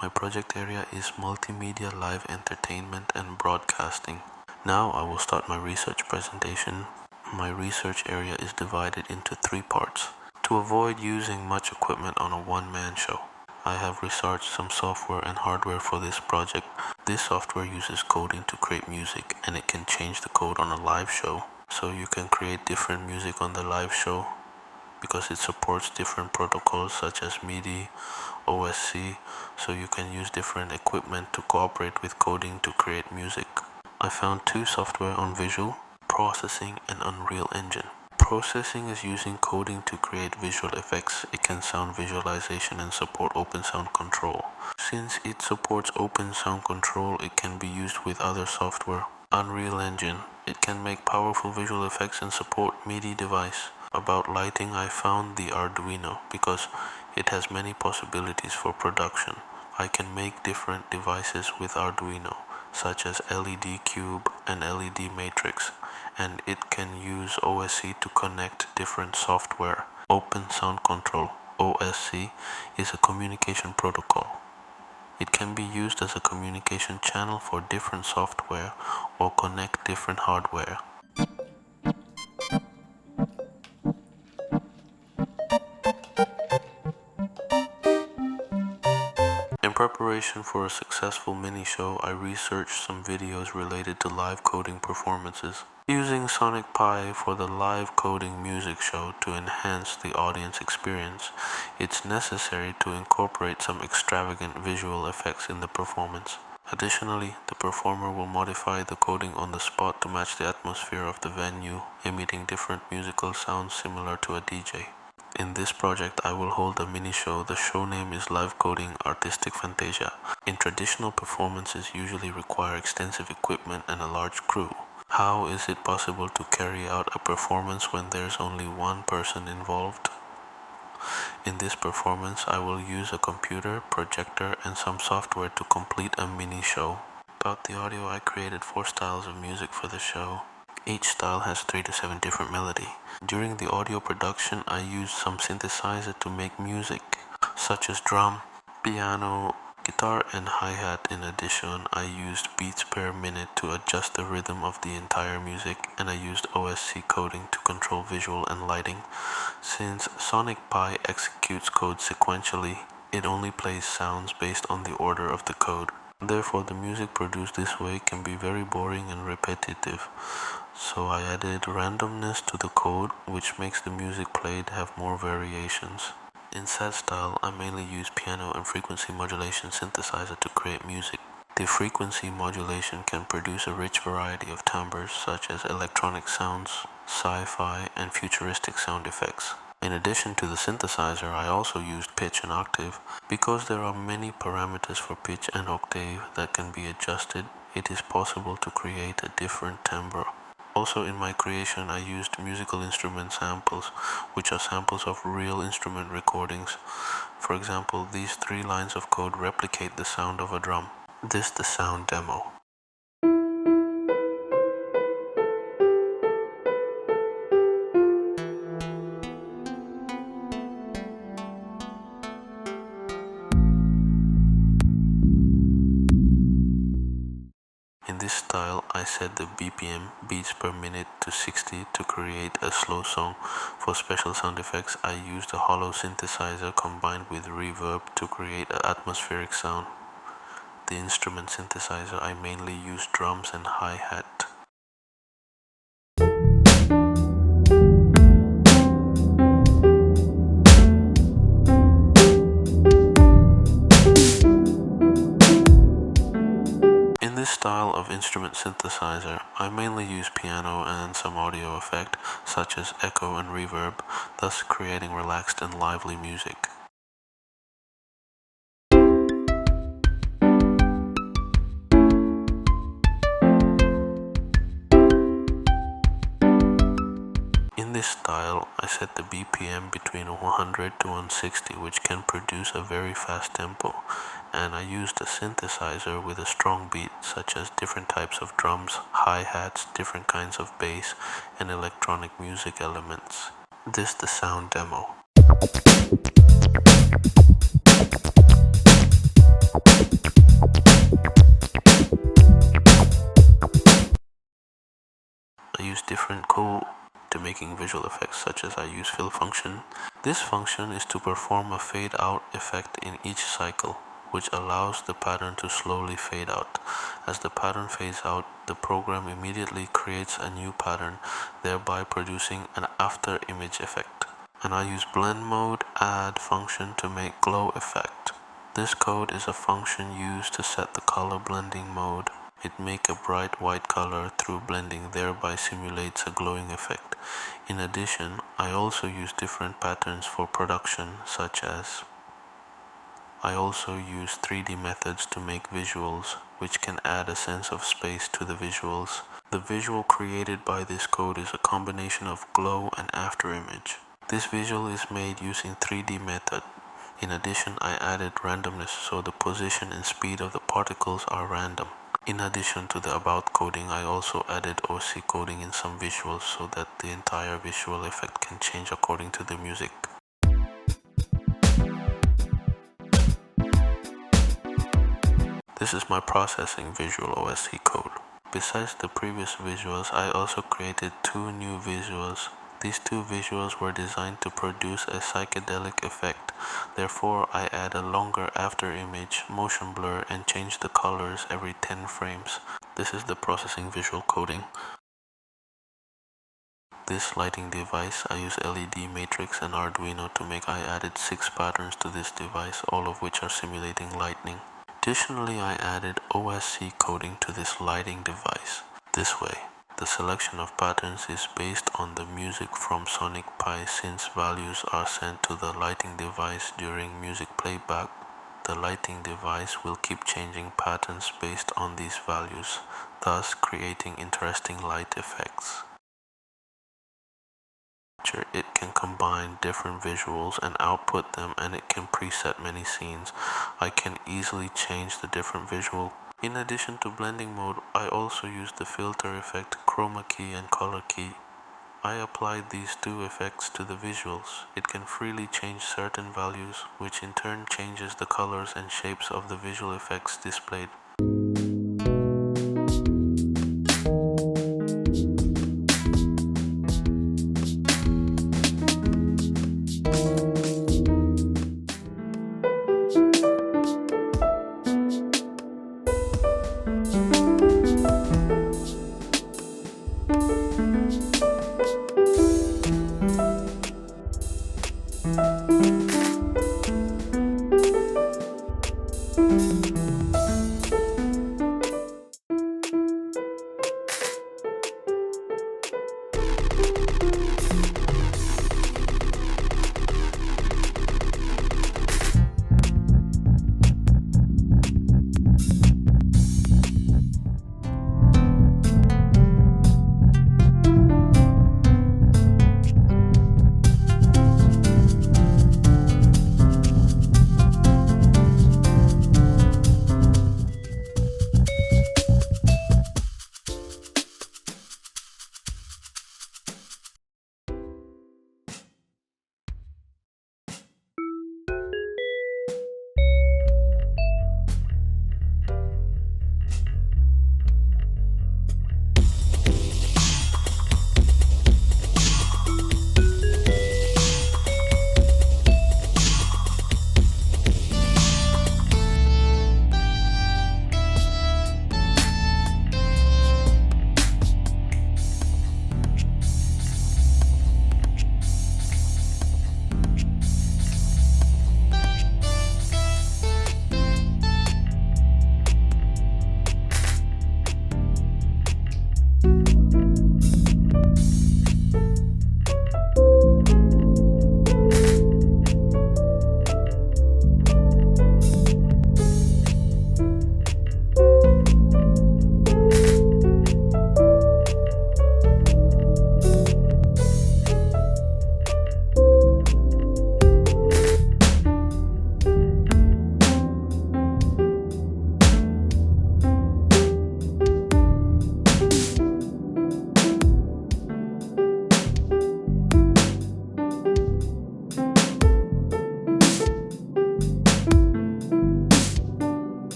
My project area is multimedia live entertainment and broadcasting. Now I will start my research presentation. My research area is divided into 3 parts. To avoid using much equipment on a one-man show, I have researched some software and hardware for this project. This software uses coding to create music, and it can change the code on a live show. So you can create different music on the live show because it supports different protocols such as MIDI, OSC, so you can use different equipment to cooperate with coding to create music. I found 2 software on Visual Processing and Unreal Engine. Processing is using coding to create visual effects. It can sound visualization and support open sound control. Since it supports open sound control, it can be used with other software. Unreal Engine, it can make powerful visual effects and support MIDI device. About lighting, I found the Arduino because it has many possibilities for production. I can make different devices with Arduino, such as LED cube and LED matrix, and it can use OSC to connect different software. Open Sound Control, OSC, is a communication protocol. It can be used as a communication channel for different software or connect different hardware. In preparation for a successful mini-show, I researched some videos related to live coding performances. Using Sonic Pi for the live coding music show to enhance the audience experience, it's necessary to incorporate some extravagant visual effects in the performance. Additionally, the performer will modify the coding on the spot to match the atmosphere of the venue, emitting different musical sounds similar to a DJ. In this project, I will hold a mini-show. The show name is Live Coding Artistic Fantasia. In traditional performances usually require extensive equipment and a large crew. How is it possible to carry out a performance when there's only one person involved? In this performance, I will use a computer, projector, and some software to complete a mini-show. About the audio, I created 4 styles of music for the show. Each style has 3 to 7 different melody. During the audio production, I used some synthesizer to make music, such as drum, piano, guitar, and hi-hat. In addition, I used beats per minute to adjust the rhythm of the entire music, and I used OSC coding to control visual and lighting. Since Sonic Pi executes code sequentially, it only plays sounds based on the order of the code. Therefore, the music produced this way can be very boring and repetitive. So I added randomness to the code, which makes the music played have more variations. In sad style, I mainly use piano and frequency modulation synthesizer to create music. The frequency modulation can produce a rich variety of timbres such as electronic sounds, sci-fi, and futuristic sound effects. In addition to the synthesizer, I also used pitch and octave. Because there are many parameters for pitch and octave that can be adjusted, it is possible to create a different timbre. Also in my creation, I used musical instrument samples, which are samples of real instrument recordings. For example, these 3 lines of code replicate the sound of a drum. This is the sound demo. In this style, I set the BPM, beats per minute, to 60 to create a slow song. For special sound effects, I used a hollow synthesizer combined with reverb to create an atmospheric sound. The instrument synthesizer, I mainly used drums and hi-hat. In this style of instrument synthesizer, I mainly use piano and some audio effect, such as echo and reverb, thus creating relaxed and lively music. In this style, I set the BPM between 100 to 160, which can produce a very fast tempo, and I used a synthesizer with a strong beat, such as different types of drums, hi-hats, different kinds of bass, and electronic music elements. This is the sound demo. different code to making visual effects, such as I use fill function. This function is to perform a fade out effect in each cycle, which allows the pattern to slowly fade out. As the pattern fades out, the program immediately creates a new pattern, thereby producing an after image effect. And I use blend mode add function to make glow effect. This code is a function used to set the color blending mode. It makes a bright white color through blending, thereby simulates a glowing effect. In addition, I also use different patterns for production, such as I also use 3D methods to make visuals, which can add a sense of space to the visuals. The visual created by this code is a combination of glow and after image. This visual is made using 3D method. In addition, I added randomness, so the position and speed of the particles are random. In addition to the about coding, I also added OC coding in some visuals so that the entire visual effect can change according to the music. This is my processing visual OSC code. Besides the previous visuals, I also created 2 new visuals. These 2 visuals were designed to produce a psychedelic effect. Therefore, I add a longer after image, motion blur, and change the colors every 10 frames. This is the processing visual coding. This lighting device, I use LED matrix and Arduino to make. I added 6 patterns to this device, all of which are simulating lightning. Additionally, I added OSC coding to this lighting device. This way, the selection of patterns is based on the music from Sonic Pi. Since values are sent to the lighting device during music playback, the lighting device will keep changing patterns based on these values, thus creating interesting light effects. It can combine different visuals and output them, and it can preset many scenes. I can easily change the different visual. In addition to blending mode, I also use the filter effect, chroma key, and color key. I applied these 2 effects to the visuals. It can freely change certain values, which in turn changes the colors and shapes of the visual effects displayed.